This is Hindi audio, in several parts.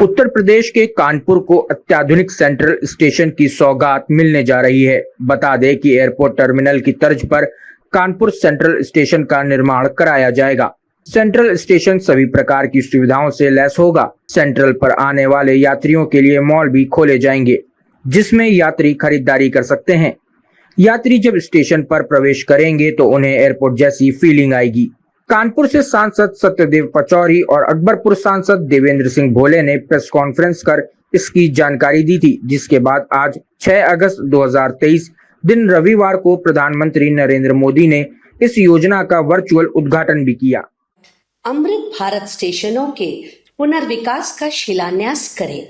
उत्तर प्रदेश के कानपुर को अत्याधुनिक सेंट्रल स्टेशन की सौगात मिलने जा रही है। बता दें कि एयरपोर्ट टर्मिनल की तर्ज पर कानपुर सेंट्रल स्टेशन का निर्माण कराया जाएगा। सेंट्रल स्टेशन सभी प्रकार की सुविधाओं से लैस होगा। सेंट्रल पर आने वाले यात्रियों के लिए मॉल भी खोले जाएंगे, जिसमें यात्री खरीदारी कर सकते हैं। यात्री जब स्टेशन पर प्रवेश करेंगे तो उन्हें एयरपोर्ट जैसी फीलिंग आएगी। कानपुर से सांसद सत्यदेव पचौरी और अकबरपुर सांसद देवेंद्र सिंह भोले ने प्रेस कॉन्फ्रेंस कर इसकी जानकारी दी थी, जिसके बाद आज 6 अगस्त 2023 दिन रविवार को प्रधानमंत्री नरेंद्र मोदी ने इस योजना का वर्चुअल उद्घाटन भी किया। अमृत भारत स्टेशनों के पुनर्विकास का शिलान्यास करें।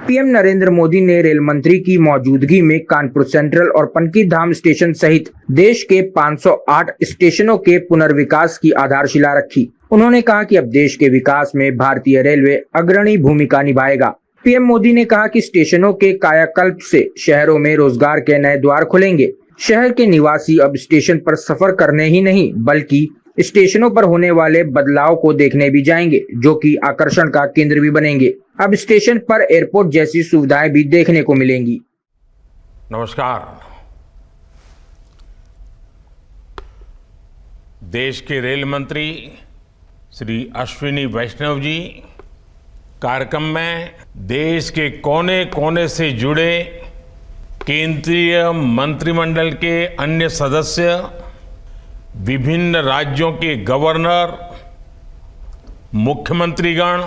पीएम नरेंद्र मोदी ने रेल मंत्री की मौजूदगी में कानपुर सेंट्रल और पनकी धाम स्टेशन सहित देश के 508 स्टेशनों के पुनर्विकास की आधारशिला रखी। उन्होंने कहा कि अब देश के विकास में भारतीय रेलवे अग्रणी भूमिका निभाएगा। पीएम मोदी ने कहा कि स्टेशनों के कायाकल्प से शहरों में रोजगार के नए द्वार खुलेंगे। शहर के निवासी अब स्टेशन पर सफर करने ही नहीं बल्कि स्टेशनों पर होने वाले बदलाव को देखने भी जाएंगे, जो कि आकर्षण का केंद्र भी बनेंगे। अब स्टेशन पर एयरपोर्ट जैसी सुविधाएं भी देखने को मिलेंगी। नमस्कार। देश के रेल मंत्री श्री अश्विनी वैष्णव जी कार्यक्रम में देश के कोने कोने से जुड़े केंद्रीय मंत्रिमंडल के अन्य सदस्य, विभिन्न राज्यों के गवर्नर, मुख्यमंत्रीगण,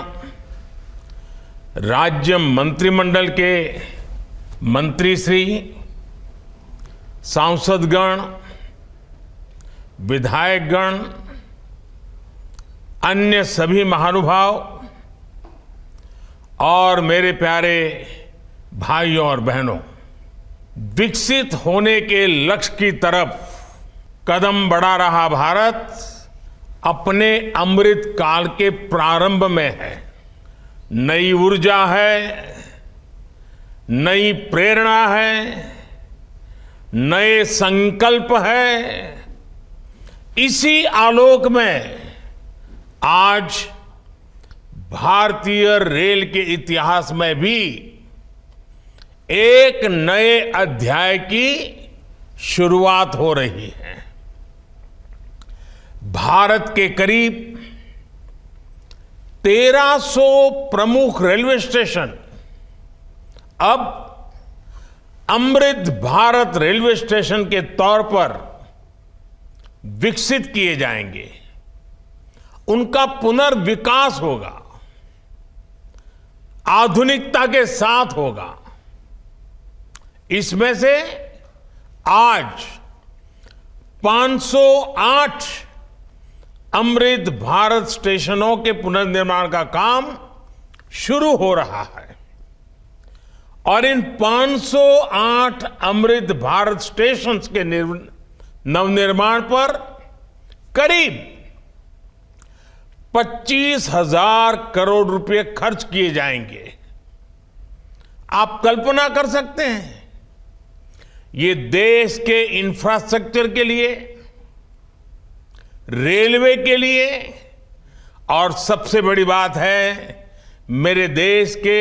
राज्य मंत्रिमंडल के मंत्रीश्री, सांसदगण, विधायकगण, अन्य सभी महानुभाव और मेरे प्यारे भाइयों और बहनों, विकसित होने के लक्ष्य की तरफ कदम बढ़ा रहा भारत अपने अमृत काल के प्रारंभ में है। नई ऊर्जा है, नई प्रेरणा है, नए संकल्प है। इसी आलोक में आज भारतीय रेल के इतिहास में भी एक नए अध्याय की शुरुआत हो रही है। भारत के करीब 1300 प्रमुख रेलवे स्टेशन अब अमृत भारत रेलवे स्टेशन के तौर पर विकसित किए जाएंगे। उनका पुनर्विकास होगा, आधुनिकता के साथ होगा। इसमें से आज 508 अमृत भारत स्टेशनों के पुनर्निर्माण का काम शुरू हो रहा है और इन 508 अमृत भारत स्टेशन के नवनिर्माण पर करीब 25,000 करोड़ रुपए खर्च किए जाएंगे। आप कल्पना कर सकते हैं, ये देश के इंफ्रास्ट्रक्चर के लिए, रेलवे के लिए और सबसे बड़ी बात है मेरे देश के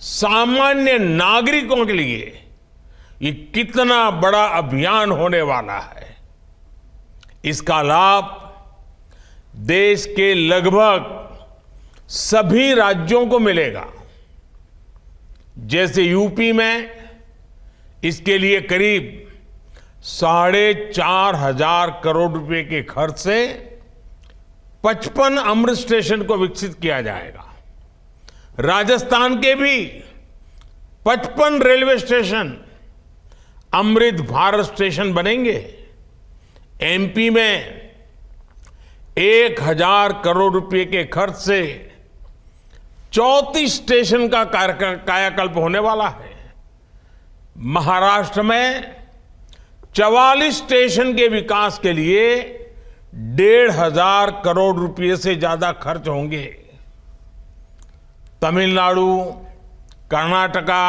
सामान्य नागरिकों के लिए ये कितना बड़ा अभियान होने वाला है। इसका लाभ देश के लगभग सभी राज्यों को मिलेगा। जैसे यूपी में इसके लिए करीब 4,500 करोड़ रुपए के खर्च से 55 अमृत स्टेशन को विकसित किया जाएगा। राजस्थान के भी 55 railway station Amrit Bharat station बनेंगे। एमपी में 1000 करोड़ रुपए के खर्च से 34 स्टेशन का कायाकल्प होने वाला है। महाराष्ट्र में 44 स्टेशन के विकास के लिए 1500 करोड़ रुपए से ज्यादा खर्च होंगे। तमिलनाडु, कर्नाटका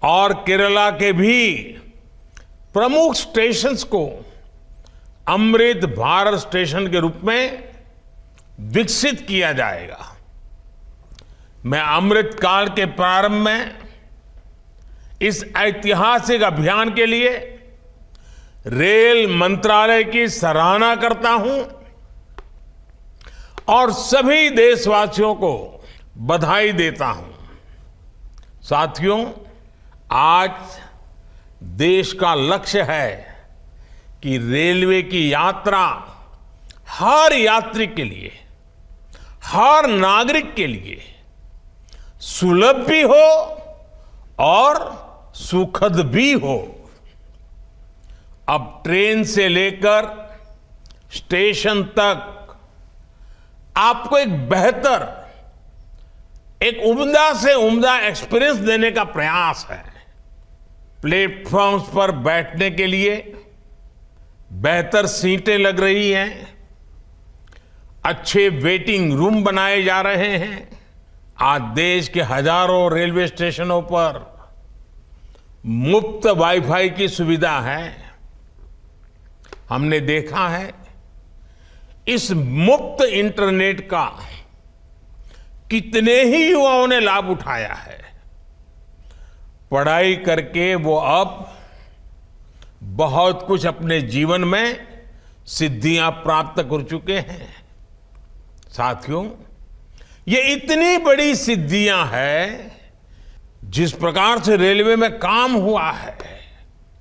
और केरला के भी प्रमुख स्टेशंस को अमृत भारत स्टेशन के रूप में विकसित किया जाएगा। मैं अमृत काल के प्रारंभ में इस ऐतिहासिक अभियान के लिए रेल मंत्रालय की सराहना करता हूं और सभी देशवासियों को बधाई देता हूं। साथियों, आज देश का लक्ष्य है कि रेलवे की यात्रा हर यात्री के लिए, हर नागरिक के लिए सुलभ भी हो और सुखद भी हो। अब ट्रेन से लेकर स्टेशन तक आपको एक बेहतर, एक उम्दा से उम्दा एक्सपीरियंस देने का प्रयास है। प्लेटफॉर्म्स पर बैठने के लिए बेहतर सीटें लग रही हैं, अच्छे वेटिंग रूम बनाए जा रहे हैं। आज देश के हजारों रेलवे स्टेशनों पर मुफ्त वाईफाई की सुविधा है। हमने देखा है इस मुफ्त इंटरनेट का कितने ही युवाओं ने लाभ उठाया है। पढ़ाई करके वो अब बहुत कुछ अपने जीवन में सिद्धियां प्राप्त कर चुके हैं। साथियों, ये इतनी बड़ी सिद्धियां हैं, जिस प्रकार से रेलवे में काम हुआ है,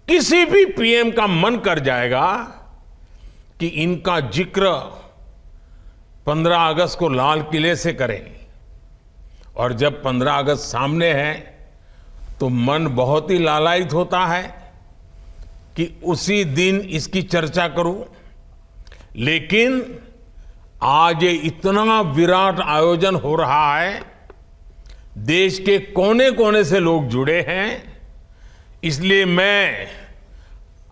किसी भी पीएम का मन कर जाएगा कि इनका जिक्र 15 अगस्त को लाल किले से करें। और जब 15 अगस्त सामने है तो मन बहुत ही लालायित होता है कि उसी दिन इसकी चर्चा करूं। लेकिन आज ये इतना विराट आयोजन हो रहा है, देश के कोने कोने से लोग जुड़े हैं, इसलिए मैं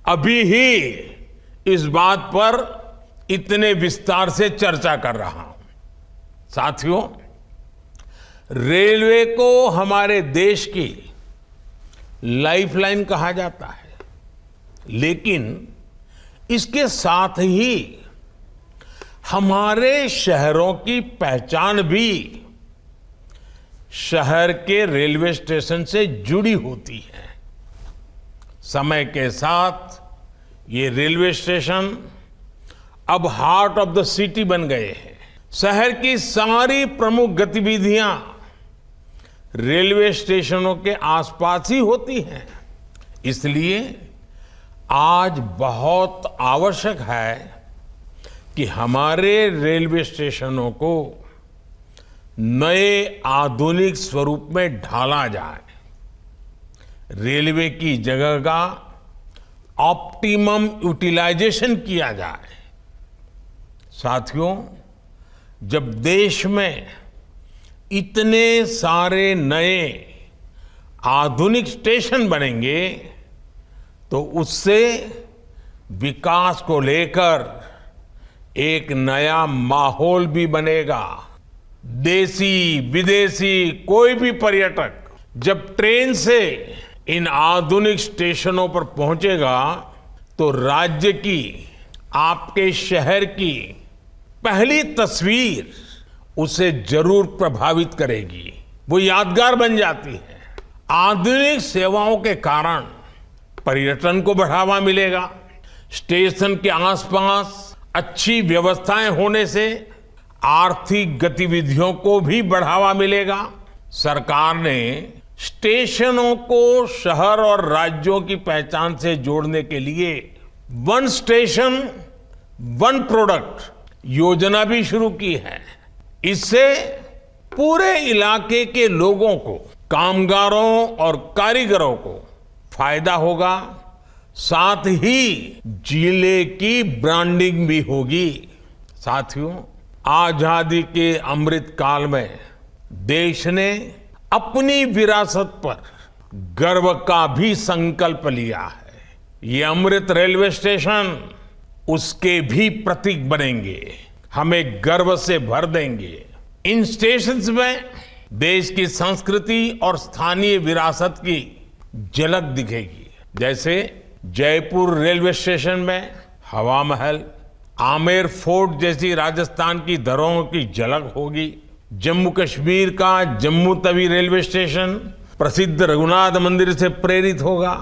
अभी ही इस बात पर इतने विस्तार से चर्चा कर रहा हूं। साथियों, रेलवे को हमारे देश की लाइफलाइन कहा जाता है, लेकिन इसके साथ ही हमारे शहरों की पहचान भी शहर के रेलवे स्टेशन से जुड़ी होती है। समय के साथ ये रेलवे स्टेशन अब हार्ट ऑफ द सिटी बन गए हैं। शहर की सारी प्रमुख गतिविधियां रेलवे स्टेशनों के आसपास ही होती हैं। इसलिए आज बहुत आवश्यक है कि हमारे रेलवे स्टेशनों को नए आधुनिक स्वरूप में ढाला जाए। रेलवे की जगह का ऑप्टिमम यूटिलाइजेशन किया जाए। साथियों, जब देश में इतने सारे नए आधुनिक स्टेशन बनेंगे तो उससे विकास को लेकर एक नया माहौल भी बनेगा। देसी विदेशी कोई भी पर्यटक जब ट्रेन से इन आधुनिक स्टेशनों पर पहुंचेगा तो राज्य की, आपके शहर की पहली तस्वीर उसे जरूर प्रभावित करेगी। वो यादगार बन जाती है। आधुनिक सेवाओं के कारण पर्यटन को बढ़ावा मिलेगा। स्टेशन के आसपास अच्छी व्यवस्थाएं होने से आर्थिक गतिविधियों को भी बढ़ावा मिलेगा। सरकार ने स्टेशनों को शहर और राज्यों की पहचान से जोड़ने के लिए वन स्टेशन वन प्रोडक्ट योजना भी शुरू की है। इससे पूरे इलाके के लोगों को, कामगारों और कारीगरों को फायदा होगा, साथ ही जिले की ब्रांडिंग भी होगी। साथियों, आजादी के अमृत काल में देश ने अपनी विरासत पर गर्व का भी संकल्प लिया है। ये अमृत रेलवे स्टेशन उसके भी प्रतीक बनेंगे, हमें गर्व से भर देंगे। इन स्टेशंस में देश की संस्कृति और स्थानीय विरासत की झलक दिखेगी। जैसे जयपुर रेलवे स्टेशन में हवा महल, आमेर फोर्ट जैसी राजस्थान की धरोहरों की झलक होगी। जम्मू कश्मीर का जम्मू तवी रेलवे स्टेशन प्रसिद्ध रघुनाथ मंदिर से प्रेरित होगा।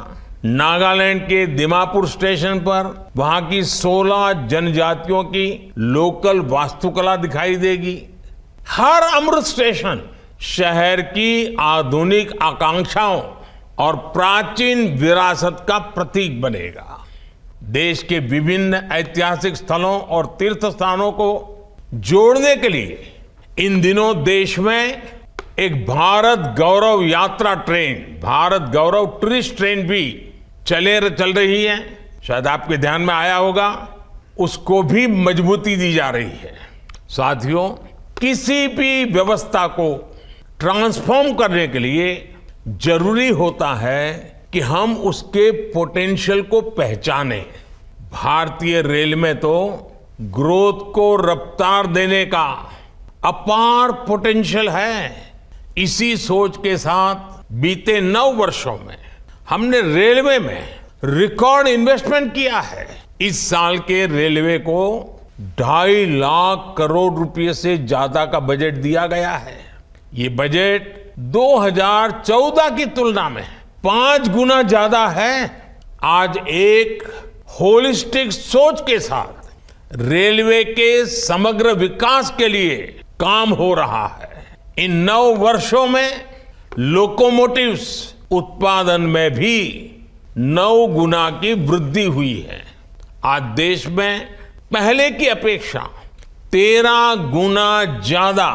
नागालैंड के दिमापुर स्टेशन पर वहां की 16 जनजातियों की लोकल वास्तुकला दिखाई देगी। हर अमृत स्टेशन शहर की आधुनिक आकांक्षाओं और प्राचीन विरासत का प्रतीक बनेगा। देश के विभिन्न ऐतिहासिक स्थलों और तीर्थ स्थानों को जोड़ने के लिए इन दिनों देश में एक भारत गौरव यात्रा ट्रेन, भारत गौरव टूरिस्ट ट्रेन भी चल रही है। शायद आपके ध्यान में आया होगा, उसको भी मजबूती दी जा रही है। साथियों, किसी भी व्यवस्था को ट्रांसफॉर्म करने के लिए जरूरी होता है कि हम उसके पोटेंशियल को पहचानें। भारतीय रेल में तो ग्रोथ को रफ्तार देने का अपार पोटेंशियल है। इसी सोच के साथ बीते 9 वर्षों में हमने रेलवे में रिकॉर्ड इन्वेस्टमेंट किया है। इस साल के रेलवे को 2.5 लाख करोड़ रुपए से ज्यादा का बजट दिया गया है। ये बजट 2014 की तुलना में 5 गुना ज्यादा है। आज एक होलिस्टिक सोच के साथ रेलवे के समग्र विकास के लिए काम हो रहा है। इन 9 वर्षों में लोकोमोटिव्स उत्पादन में भी 9 गुना की वृद्धि हुई है। आज देश में पहले की अपेक्षा 13 गुना ज्यादा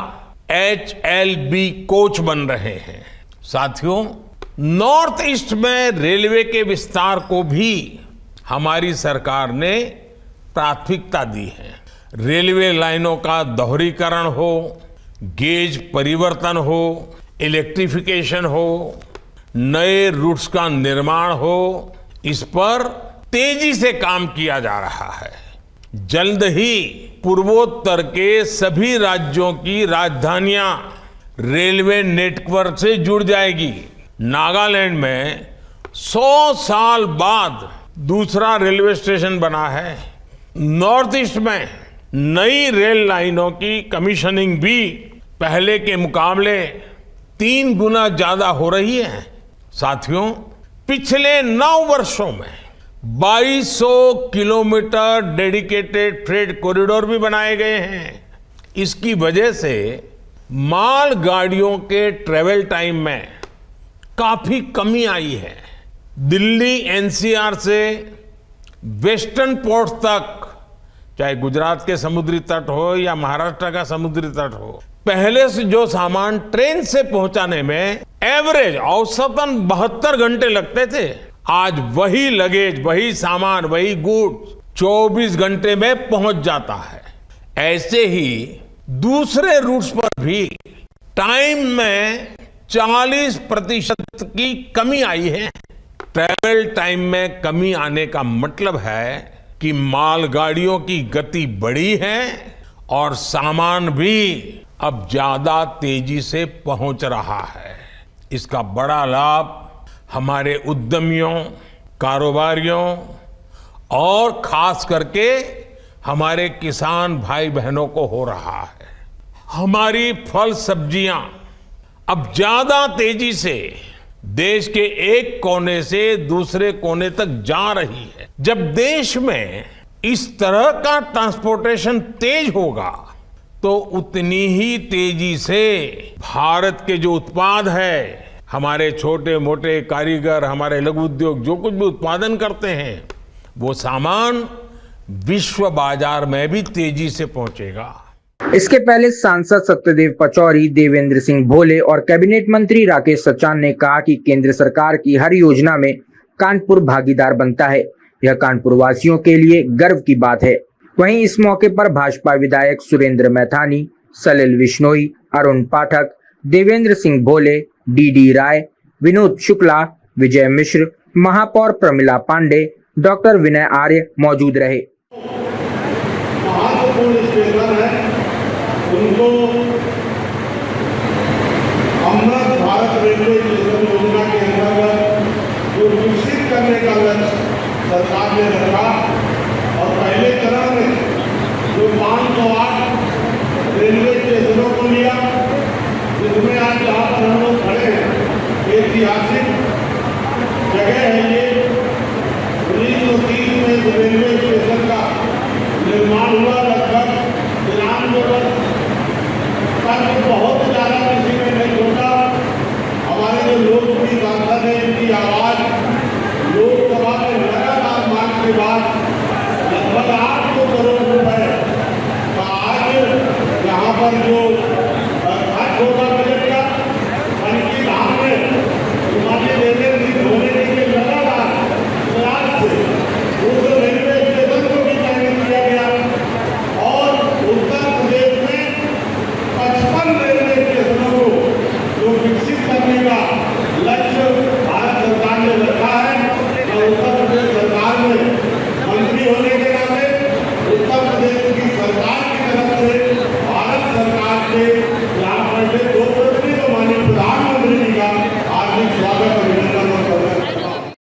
HLB कोच बन रहे हैं। साथियों, नॉर्थ ईस्ट में रेलवे के विस्तार को भी हमारी सरकार ने प्राथमिकता दी है। रेलवे लाइनों का दोहरीकरण हो, गेज परिवर्तन हो, इलेक्ट्रिफिकेशन हो, नए रूट्स का निर्माण हो, इस पर तेजी से काम किया जा रहा है। जल्द ही पूर्वोत्तर के सभी राज्यों की राजधानियां रेलवे नेटवर्क से जुड़ जाएगी। नागालैंड में 100 साल बाद दूसरा रेलवे स्टेशन बना है। नॉर्थ ईस्ट में नई रेल लाइनों की कमीशनिंग भी पहले के मुकाबले 3 गुना ज्यादा हो रही है। साथियों, पिछले 9 वर्षों में 2200 किलोमीटर डेडिकेटेड फ्रेट कॉरिडोर भी बनाए गए हैं। इसकी वजह से माल गाड़ियों के ट्रेवल टाइम में काफी कमी आई है। दिल्ली NCR से वेस्टर्न पोर्ट तक, चाहे गुजरात के समुद्री तट हो या महाराष्ट्र का समुद्री तट हो, पहले से जो सामान ट्रेन से पहुंचाने में एवरेज औसतन 72 घंटे लगते थे, आज वही लगेज, वही सामान, वही गुड्स 24 घंटे में पहुंच जाता है। ऐसे ही दूसरे रूट्स पर भी टाइम में 40% की कमी आई है। ट्रैवल टाइम में कमी आने का मतलब है कि मालगाड़ियों की गति बढ़ी है और सामान भी अब ज्यादा तेजी से पहुंच रहा है। इसका बड़ा लाभ हमारे उद्यमियों, कारोबारियों और खास करके हमारे किसान भाई बहनों को हो रहा है। हमारी फल सब्जियां अब ज्यादा तेजी से देश के एक कोने से दूसरे कोने तक जा रही है। जब देश में इस तरह का ट्रांसपोर्टेशन तेज होगा तो उतनी ही तेजी से भारत के जो उत्पाद है, हमारे छोटे मोटे कारीगर, हमारे लघु उद्योग जो कुछ भी उत्पादन करते हैं, वो सामान विश्व बाजार में भी तेजी से पहुंचेगा। इसके पहले सांसद सत्यदेव पचौरी, देवेंद्र सिंह भोले और कैबिनेट मंत्री राकेश सचान ने कहा कि केंद्र सरकार की हर योजना में कानपुर भागीदार बनता है। यह कानपुर वासियों के लिए गर्व की बात है। वहीं इस मौके पर भाजपा विधायक सुरेंद्र मैथानी, सलिल बिश्नोई, अरुण पाठक, देवेंद्र सिंह भोले, डी राय, विनोद शुक्ला, विजय मिश्र, महापौर प्रमिला पांडे, डॉक्टर विनय आर्य मौजूद रहे। महत्वपूर्ण स्टेशन है, उनको अमृत भारत रेलवे स्टेशन योजना के अंतर्गत जो विकसित करने का लक्ष्य सरकार ने रखा और पहले चरण में जो 508 रेलवे स्टेशनों को लिया, जिसमें आज जहाँ पर हम लोग खड़े हैं ऐतिहासिक जगह है। ये 1930 में इस रेलवे स्टेशन का निर्माण हुआ। लगभग 93 वर्ष तक बहुत